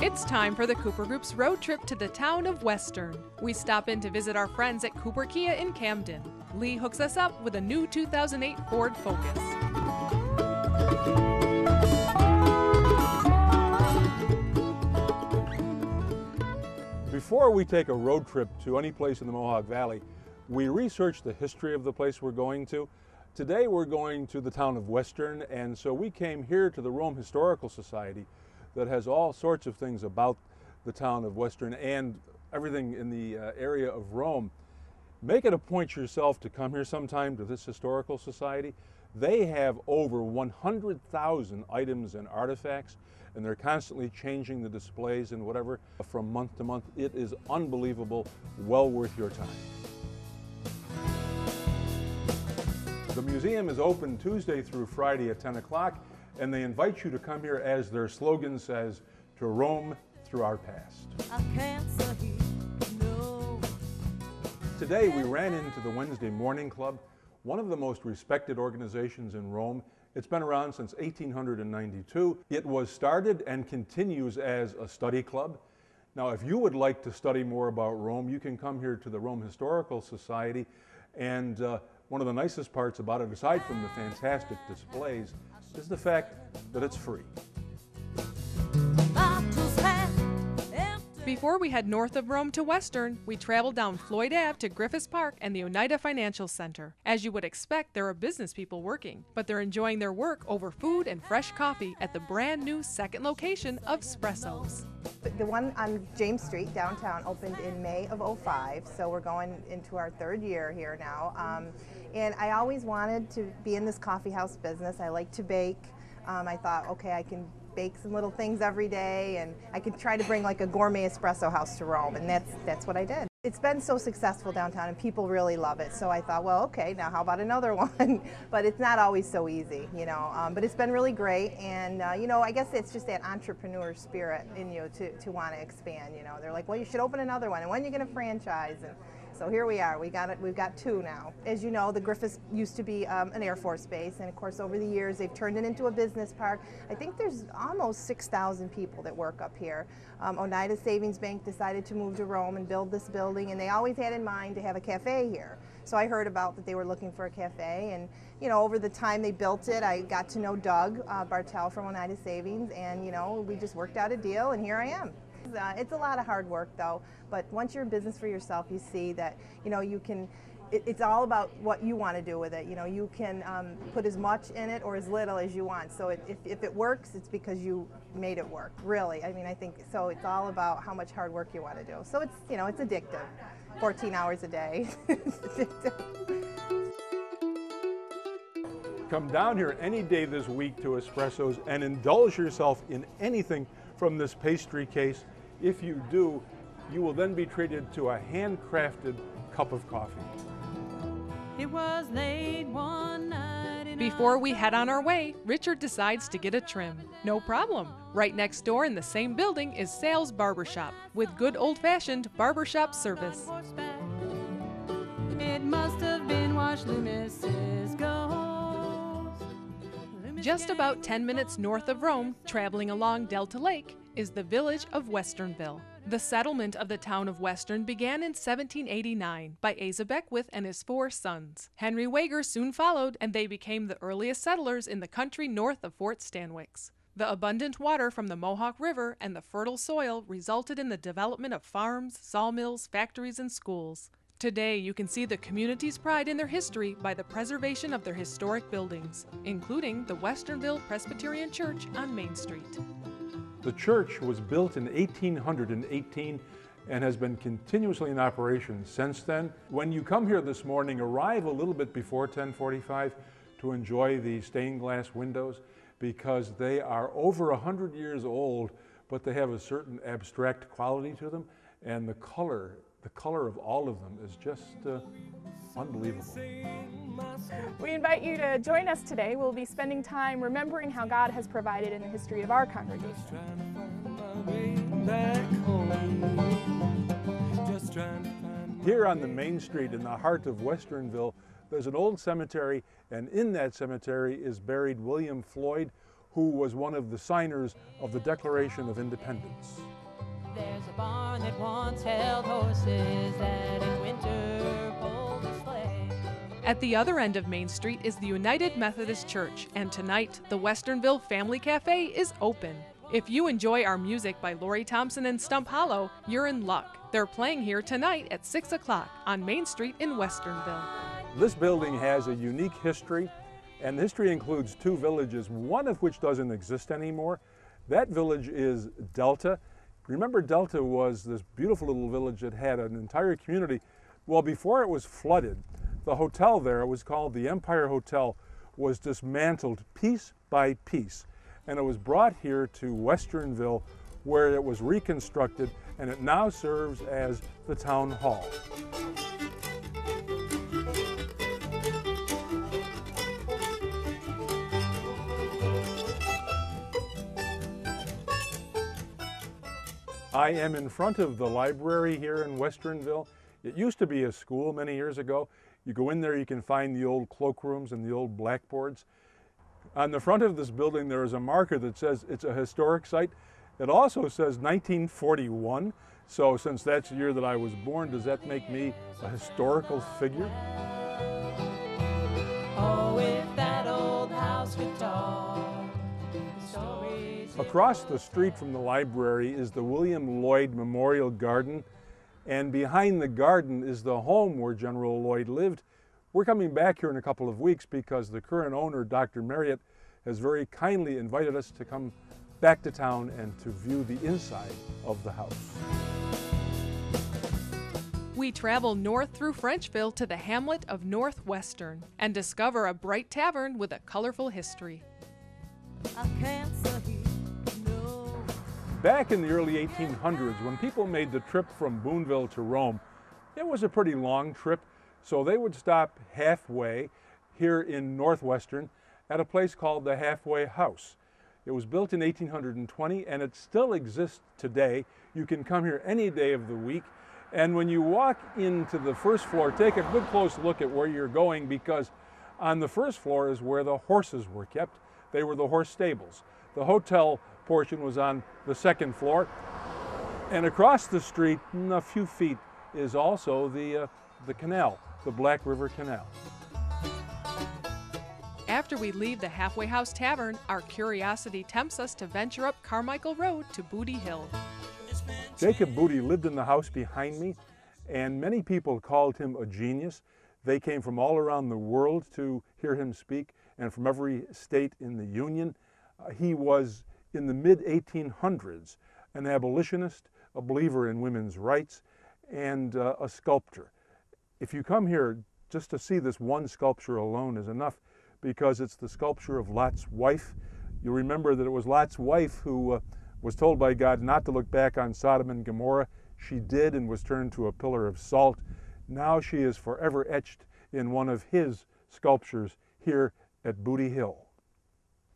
It's time for the Cooper Group's road trip to the town of Western. We stop in to visit our friends at Cooper Kia in Camden. Lee hooks us up with a new 2008 Ford Focus. Before we take a road trip to any place in the Mohawk Valley, we research the history of the place we're going to. Today we're going to the town of Western, and so we came here to the Rome Historical Society that has all sorts of things about the town of Western and everything in the area of Rome. Make it a point yourself to come here sometime to this historical society. They have over 100,000 items and artifacts, and they're constantly changing the displays and whatever from month to month. It is unbelievable, well worth your time. The museum is open Tuesday through Friday at 10 o'clock, and they invite you to come here, as their slogan says, to Rome through our past. I can't say no. Today we ran into the Wednesday Morning Club, one of the most respected organizations in Rome. It's been around since 1892. It was started and continues as a study club. Now, if you would like to study more about Rome, you can come here to the Rome Historical Society, and one of the nicest parts about it, aside from the fantastic displays, is the fact that it's free. Before we head north of Rome to Western, we traveled down Floyd Ave to Griffiths Park and the Oneida Financial Center. As you would expect, there are business people working, but they're enjoying their work over food and fresh coffee at the brand new second location of Espresso's. The one on James Street downtown opened in May of '05, so we're going into our third year here now. And I always wanted to be in this coffee house business. I like to bake. I thought, okay, I can bake some little things every day, and I could try to bring like a gourmet espresso house to Rome, and that's what I did. It's been so successful downtown, and people really love it, so I thought, well, okay, now how about another one? But it's not always so easy, you know, but it's been really great, and you know, I guess it's just that entrepreneur spirit in you to want to expand, you know. They're like, well, you should open another one, and when are you going to franchise? And so here we are. We've got two now. As you know, the Griffiths used to be an Air Force base, and of course over the years they've turned it into a business park. I think there's almost 6,000 people that work up here. Oneida Savings Bank decided to move to Rome and build this building, and they always had in mind to have a cafe here. So I heard about that they were looking for a cafe, and you know, over the time they built it, I got to know Doug Bartell from Oneida Savings, and you know, we just worked out a deal, and here I am. It's a lot of hard work though, but once you're in business for yourself, you see that, you know, you can, it's all about what you want to do with it. You know, you can put as much in it or as little as you want. So if it works, it's because you made it work, really. I mean, I think, so it's all about how much hard work you want to do. So it's, you know, it's addictive, 14 hours a day. It's addictive. Come down here any day this week to Espresso's and indulge yourself in anything from this pastry case. If you do, you will then be treated to a handcrafted cup of coffee. It was late one night. Before we head on our way, Richard decides to get a trim. No problem. Right next door in the same building is Sal's Barbershop with good old-fashioned barbershop service. It must have been Wash Loomis's ghost. Just about 10 minutes north of Rome, traveling along Delta Lake, is the village of Westernville. The settlement of the town of Western began in 1789 by Asa Beckwith and his 4 sons. Henry Wager soon followed, and they became the earliest settlers in the country north of Fort Stanwix. The abundant water from the Mohawk River and the fertile soil resulted in the development of farms, sawmills, factories, and schools. Today, you can see the community's pride in their history by the preservation of their historic buildings, including the Westernville Presbyterian Church on Main Street. The church was built in 1818 and has been continuously in operation since then. When you come here this morning, arrive a little bit before 10:45 to enjoy the stained glass windows, because they are over 100 years old, but they have a certain abstract quality to them, and the color of all of them is just unbelievable. We invite you to join us today. We'll be spending time remembering how God has provided in the history of our congregation. Here on the main street in the heart of Westernville, there's an old cemetery, and in that cemetery is buried William Floyd, who was one of the signers of the Declaration of Independence. There's a barn that once held horses that in winter pulled a sleigh. At the other end of Main Street is the United Methodist Church, and tonight, the Westernville Family Cafe is open. If you enjoy our music by Lori Thompson and Stump Hollow, you're in luck. They're playing here tonight at 6 o'clock on Main Street in Westernville. This building has a unique history, and the history includes two villages, one of which doesn't exist anymore. That village is Delta. Remember, Delta was this beautiful little village that had an entire community. Well, before it was flooded, the hotel there, it was called the Empire Hotel, was dismantled piece by piece. And it was brought here to Westernville, where it was reconstructed, and it now serves as the town hall. I am in front of the library here in Westernville. It used to be a school many years ago. You go in there, you can find the old cloakrooms and the old blackboards. On the front of this building, there is a marker that says it's a historic site. It also says 1941. So since that's the year that I was born, does that make me a historical figure? Oh, if that old house could talk. Stories. Across the street from the library is the William Lloyd Memorial Garden, and behind the garden is the home where General Lloyd lived. We're coming back here in a couple of weeks because the current owner, Dr. Marriott, has very kindly invited us to come back to town and to view the inside of the house. We travel north through Frenchville to the hamlet of Northwestern and discover a bright tavern with a colorful history. I can't say no. Back in the early 1800s, when people made the trip from Boonville to Rome, it was a pretty long trip, so they would stop halfway here in Northwestern at a place called the Halfway House. It was built in 1820 and it still exists today. You can come here any day of the week, and when you walk into the first floor, take a good close look at where you're going, because on the first floor is where the horses were kept. They were the horse stables. The hotel portion was on the second floor, and across the street, a few feet, is also the canal, the Black River Canal. After we leave the Halfway House Tavern, our curiosity tempts us to venture up Carmichael Road to Booty Hill. Jacob Booty lived in the house behind me, and many people called him a genius. They came from all around the world to hear him speak, and from every state in the Union. He was, in the mid-1800s, an abolitionist, a believer in women's rights, and a sculptor. If you come here, just to see this one sculpture alone is enough, because it's the sculpture of Lot's wife. You'll remember that it was Lot's wife who was told by God not to look back on Sodom and Gomorrah. She did, and was turned to a pillar of salt. Now she is forever etched in one of his sculptures here at Booty Hill.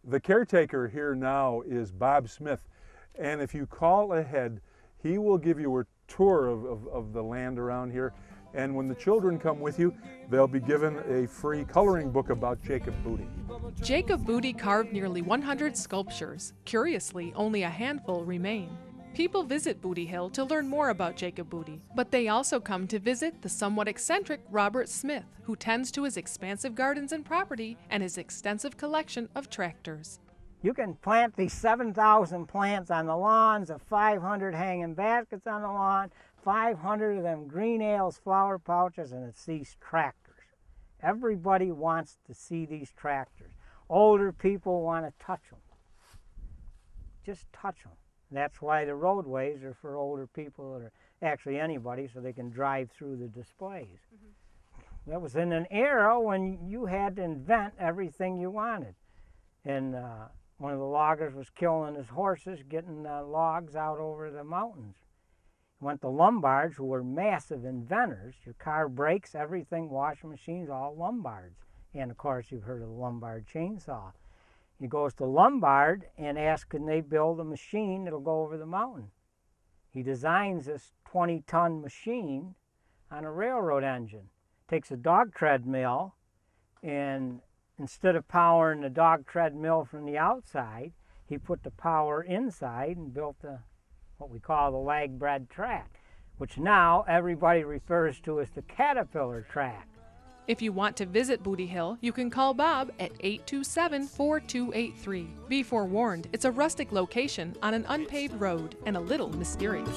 The caretaker here now is Bob Smith, and if you call ahead, he will give you a tour of the land around here. And when the children come with you, they'll be given a free coloring book about Jacob Booty. Jacob Booty carved nearly 100 sculptures. Curiously, only a handful remain. People visit Booty Hill to learn more about Jacob Booty, but they also come to visit the somewhat eccentric Robert Smith, who tends to his expansive gardens and property and his extensive collection of tractors. You can plant these 7,000 plants on the lawns, of 500 hanging baskets on the lawn, 500 of them green ales flower pouches, and it's these tractors. Everybody wants to see these tractors. Older people want to touch them. Just touch them. That's why the roadways are for older people, or actually anybody, so they can drive through the displays. That was in an era when you had to invent everything you wanted. And one of the loggers was killing his horses, getting logs out over the mountains. Went to Lombards, who were massive inventors. Your car brakes, everything, washing machines, all Lombards. And of course, you've heard of the Lombard chainsaw. He goes to Lombard and asks, can they build a machine that'll go over the mountain? He designs this 20-ton machine on a railroad engine. Takes a dog treadmill, and instead of powering the dog treadmill from the outside, he put the power inside and built the what we call the lag bred track, which now everybody refers to as the Caterpillar track. If you want to visit Booty Hill, you can call Bob at 827-4283. Be forewarned, it's a rustic location on an unpaved road and a little mysterious.